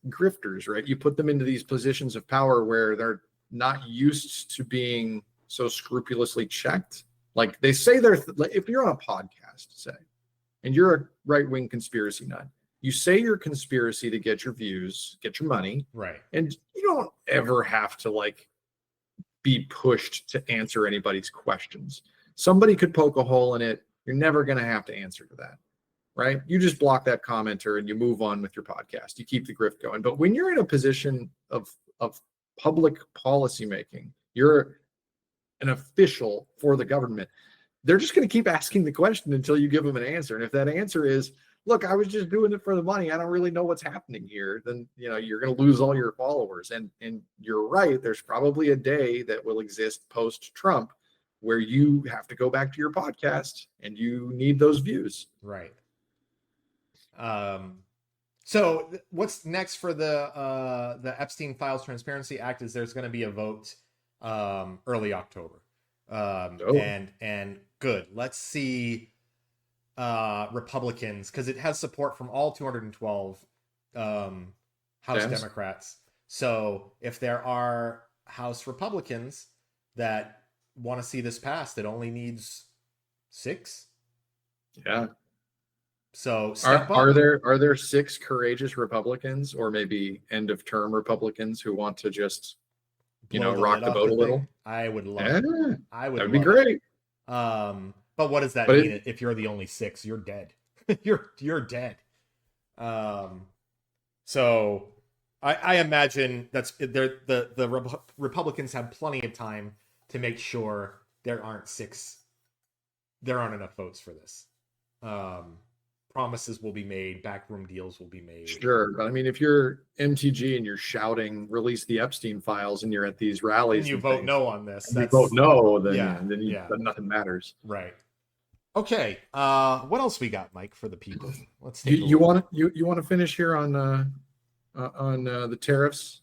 grifters, right? You put them into these positions of power where they're not used to being so scrupulously checked. Like they say if you're on a podcast, say, and you're a right-wing conspiracy nut, you say your conspiracy to get your views, get your money, right? And you don't ever have to like be pushed to answer anybody's questions. Somebody could poke a hole in it. You're never going to have to answer to that. Right? You just block that commenter and you move on with your podcast. You keep the grift going. But when you're in a position of public policy making, you're an official for the government. They're just going to keep asking the question until you give them an answer. And if that answer is, look, I was just doing it for the money, I don't really know what's happening here, then you're going to lose all your followers. And you're right. There's probably a day that will exist post-Trump where you have to go back to your podcast and you need those views. Right. So what's next for the Epstein Files Transparency Act is there's going to be a vote early October. And good. Let's see Republicans, because it has support from all 212 House Democrats. So if there are House Republicans that want to see this passed, it only needs 6. Yeah. So are there 6 courageous Republicans, or maybe end of term Republicans who want to just rock the boat a little? I would love it. That'd be great. But what does that mean? If you're the only 6, you're dead. you're dead. So I imagine the Republicans have plenty of time to make sure there aren't enough votes for this. Promises will be made, backroom deals will be made. Sure, but I mean, if you're MTG and you're shouting "release the Epstein files" and you're at these rallies, and you vote no on this, you vote no, then nothing matters. Right. Okay. What else we got, Mike, for the people? Let's take you want to finish here on the tariffs?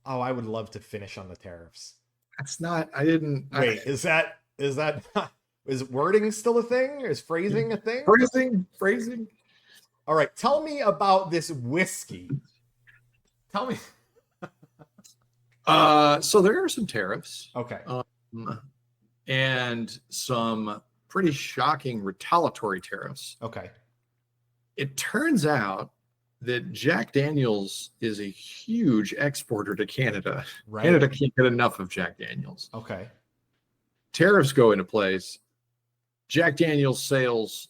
Oh, I would love to finish on the tariffs. That's not. I didn't. Wait, is that is wording still a thing? Is phrasing a thing? Phrasing. All right. Tell me about this whiskey. Tell me. So there are some tariffs. Okay. And some pretty shocking retaliatory tariffs. Okay. It turns out that Jack Daniels is a huge exporter to Canada. Right. Canada can't get enough of Jack Daniels. Okay. Tariffs go into place. Jack Daniels sales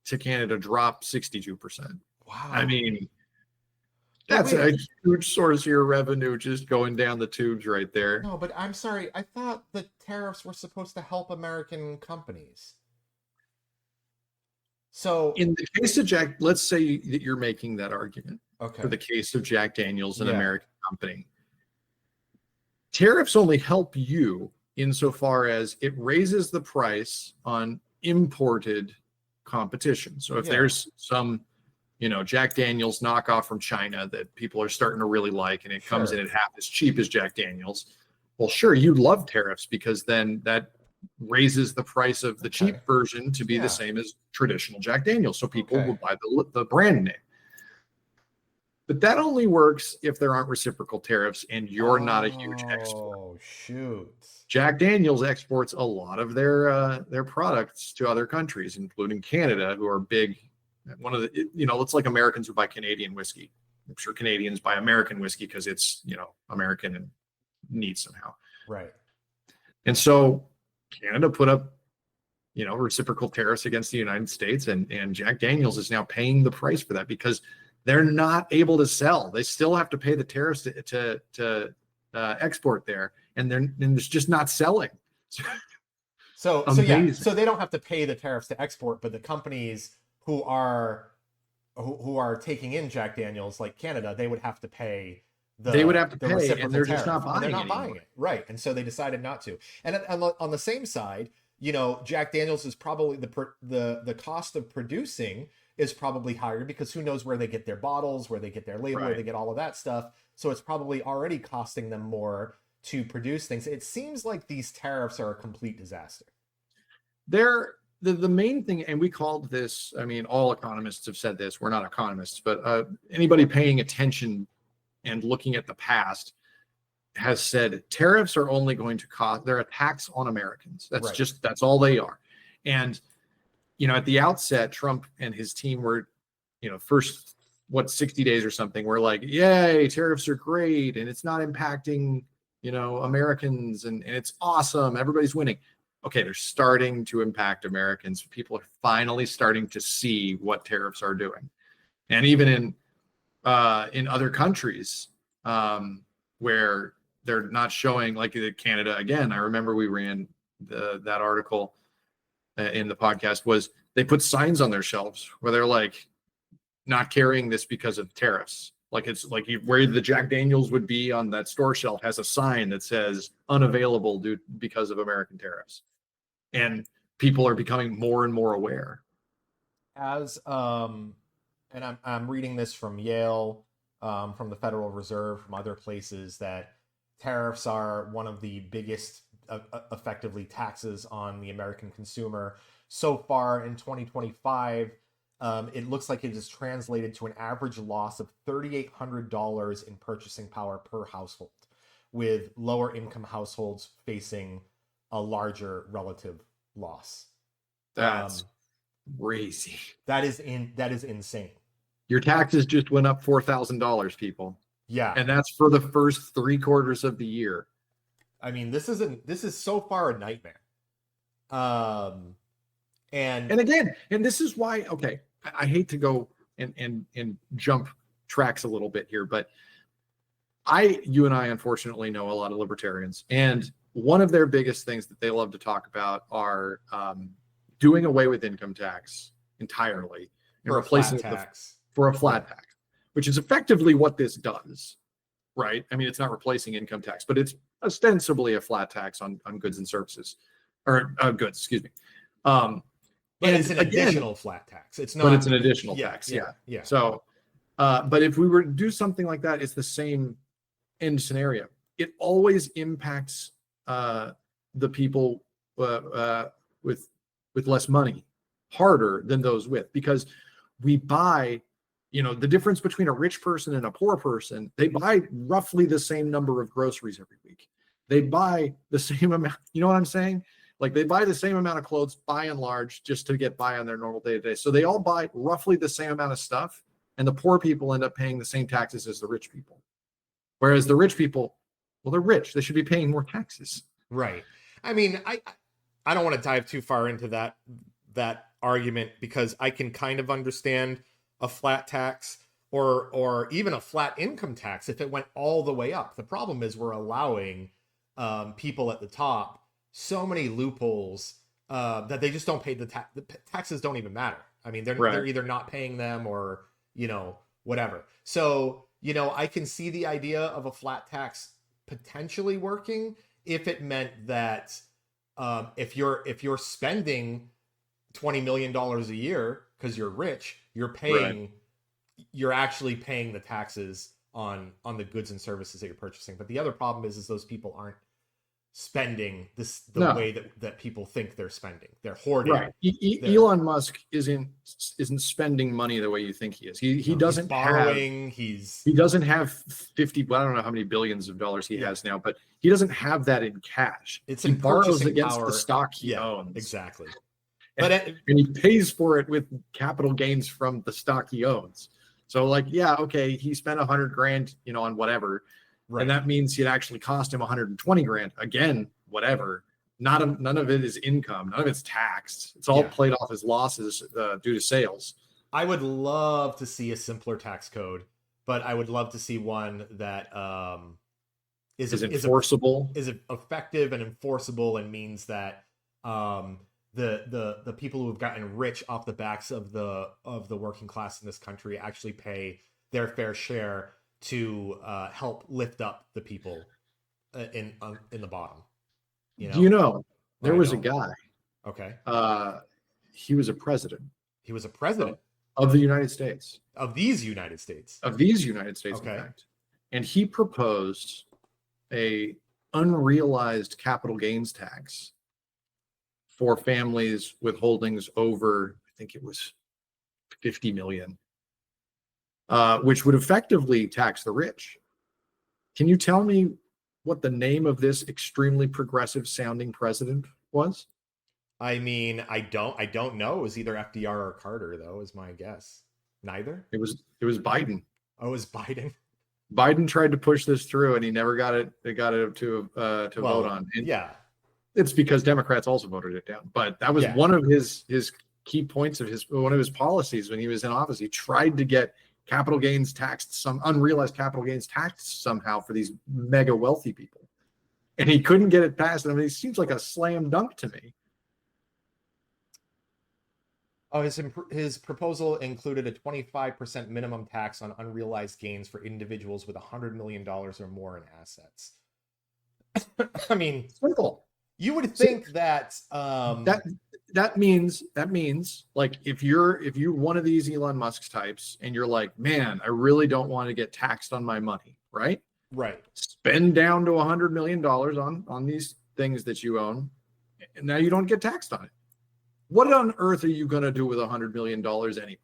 to Canada drop 62%. Wow. I mean, that's a huge source of your revenue just going down the tubes right there. No, but I'm sorry. I thought the tariffs were supposed to help American companies. So in the case of Jack, let's say that you're making that argument. Okay. For the case of Jack Daniels, an American company. Tariffs only help you insofar as it raises the price on imported competition. So if there's some, Jack Daniels knockoff from China that people are starting to really like, and it comes in at half as cheap as Jack Daniels, well, sure, you'd love tariffs because then that raises the price of the cheap version to be the same as traditional Jack Daniels. So people will buy the brand name. But that only works if there aren't reciprocal tariffs and you're not a huge export. Oh, shoot. Jack Daniels exports a lot of their products to other countries, including Canada, who are big. One of the, it's like Americans who buy Canadian whiskey. I'm sure Canadians buy American whiskey because it's, American and neat somehow. Right. And so Canada put up, reciprocal tariffs against the United States, and Jack Daniels is now paying the price for that because they're not able to sell. They still have to pay the tariffs to export there, and they're just not selling. Yeah, Amazing. so they don't have to pay the tariffs to export, but the companies who are taking in Jack Daniels, like Canada, they would have to pay They would have to the pay, and reciprocal they're just tariff, not and they're buying not buying anymore. it, right? And so they decided not to. And on the same side, Jack Daniels is probably the cost of producing is probably higher because who knows where they get their bottles, where they get their label, where Right. they get all of that stuff. So it's probably already costing them more to produce things. It seems like these tariffs are a complete disaster. They're the main thing, and we called this, I mean, all economists have said this. We're not economists, but anybody paying attention and looking at the past has said tariffs are only going to cost, they're a tax on Americans. That's all they are. And, at the outset, Trump and his team were, first, 60 days or something, we're like, yay, tariffs are great. And it's not impacting, Americans, and it's awesome. Everybody's winning. Okay, they're starting to impact Americans. People are finally starting to see what tariffs are doing. And even in other countries, where they're not showing, like Canada again. I remember we ran that article in the podcast, was they put signs on their shelves where they're like, not carrying this because of tariffs. Like it's like where the Jack Daniels would be on that store shelf has a sign that says unavailable due because of American tariffs. And people are becoming more and more aware. And I'm reading this from Yale, from the Federal Reserve, from other places, that tariffs are one of the biggest, effectively, taxes on the American consumer. So far in 2025, it looks like it is translated to an average loss of $3,800 in purchasing power per household, with lower income households facing a larger relative loss. That's crazy. That is insane. Your taxes just went up $4,000, people. Yeah. And that's for the first 3 quarters of the year. I mean, this is so far a nightmare. And again, this is why, okay, I hate to go and jump tracks a little bit here, but you and I unfortunately know a lot of libertarians, and one of their biggest things that they love to talk about are doing away with income tax entirely and replacing it for a flat tax, which is effectively what this does, right? I mean, it's not replacing income tax, but it's ostensibly a flat tax on goods and services, or goods, excuse me. But it's an additional flat tax. It's not. But it's an additional tax. Yeah. So, but if we were to do something like that, it's the same end scenario. It always impacts the people with less money harder than those with, because we buy, the difference between a rich person and a poor person, they buy roughly the same number of groceries every week. They buy the same amount. You know what I'm saying? Like they buy the same amount of clothes by and large just to get by on their normal day to day. So they all buy roughly the same amount of stuff, and the poor people end up paying the same taxes as the rich people. Whereas the rich people, well, they're rich. They should be paying more taxes. Right. I mean, I don't want to dive too far into that argument, because I can kind of understand a flat tax or even a flat income tax if it went all the way up. The problem is we're allowing people at the top so many loopholes that they just don't pay the taxes. Don't even matter. I mean, they're either not paying them or whatever. So I can see the idea of a flat tax potentially working if it meant that if you're spending $20 million a year because you're rich, you're actually paying the taxes on the goods and services that you're purchasing. But the other problem is those people aren't spending the way that people think they're spending. They're hoarding. Right. Elon Musk isn't spending money the way you think he is. He doesn't he's borrowing. He doesn't have 50. Well, I don't know how many billions of dollars he has now, but he doesn't have that in cash. He borrows against the stock he owns. Exactly. And he pays for it with capital gains from the stock he owns. So okay, he spent $100,000, on whatever. Right. And that means it actually cost him $120,000. Again, whatever. None of it is income. None of it's taxed. It's all played off as losses due to sales. I would love to see a simpler tax code, but I would love to see one that is enforceable, is effective and enforceable, and means that The people who have gotten rich off the backs of the working class in this country actually pay their fair share to help lift up the people in the bottom. Do you know there was a don't. guy? Okay. He was a president. He was a president of the United States. Of these United States. Of these United States, okay. In fact. And he proposed a unrealized capital gains tax for families with holdings over, I think it was 50 million, which would effectively tax the rich. Can you tell me what the name of this extremely progressive sounding president was? I mean, I don't know. It was either FDR or Carter, though, is my guess. Neither? It was Biden. Oh, it was Biden. Biden tried to push this through and he never got it to vote on. And yeah. It's because Democrats also voted it down. But that was one of his key points of one of his policies when he was in office. He tried to get capital gains taxed, some unrealized capital gains taxed somehow for these mega wealthy people. And he couldn't get it passed. I mean, it seems like a slam dunk to me. Oh, his proposal included a 25% minimum tax on unrealized gains for individuals with $100 million or more in assets. I mean, simple. You would think that that means like if you're one of these Elon Musk types and you're like, man, I really don't want to get taxed on my money, right? Right. Spend down to $100 million on these things that you own, and now you don't get taxed on it. What on earth are you going to do with $100 million anyway?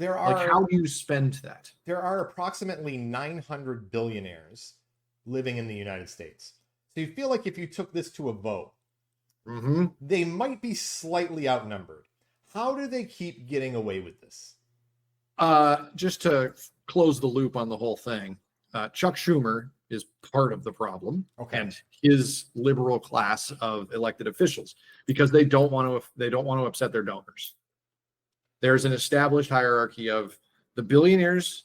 How do you spend that? There are approximately 900 billionaires living in the United States. So you feel like if you took this to a vote, they might be slightly outnumbered. How do they keep getting away with this? Just to close the loop on the whole thing, Chuck Schumer is part of the problem, and his liberal class of elected officials, because they don't want to upset their donors. There's an established hierarchy of the billionaires.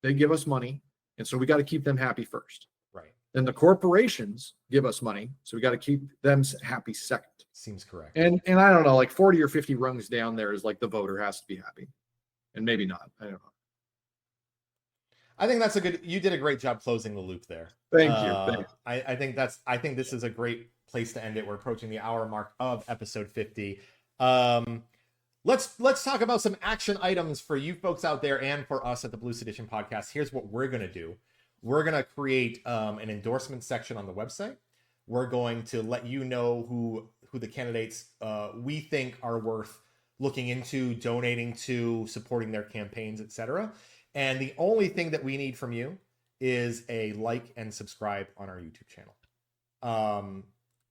They give us money, and so we got to keep them happy first. Right. Then the corporations give us money, so we got to keep them happy second. Seems correct. And I don't know, like 40 or 50 rungs down there is like the voter has to be happy, and maybe not. I don't know. I think that's you did a great job closing the loop there. Thank you. I think this is a great place to end it. We're approaching the hour mark of episode 50. Let's talk about some action items for you folks out there and for us at the Blue Sedition podcast. Here's what we're going to do. We're going to create an endorsement section on the website. We're going to let you know who the candidates we think are worth looking into, donating to, supporting their campaigns, etc. And the only thing that we need from you is a like and subscribe on our YouTube channel.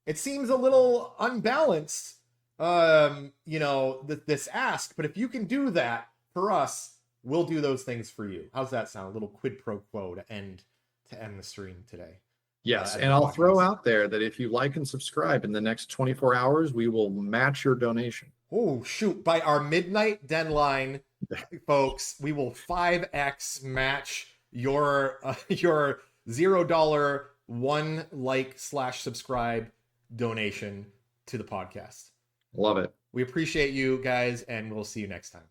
It seems a little unbalanced, this ask, but if you can do that for us, we'll do those things for you. How's that sound? A little quid pro quo to end the stream today. Yes, and I'll throw out there that if you like and subscribe in the next 24 hours, we will match your donation. Oh, shoot. By our midnight deadline, folks, we will 5x match your $0 one like/subscribe donation to the podcast. Love it. We appreciate you guys, and we'll see you next time.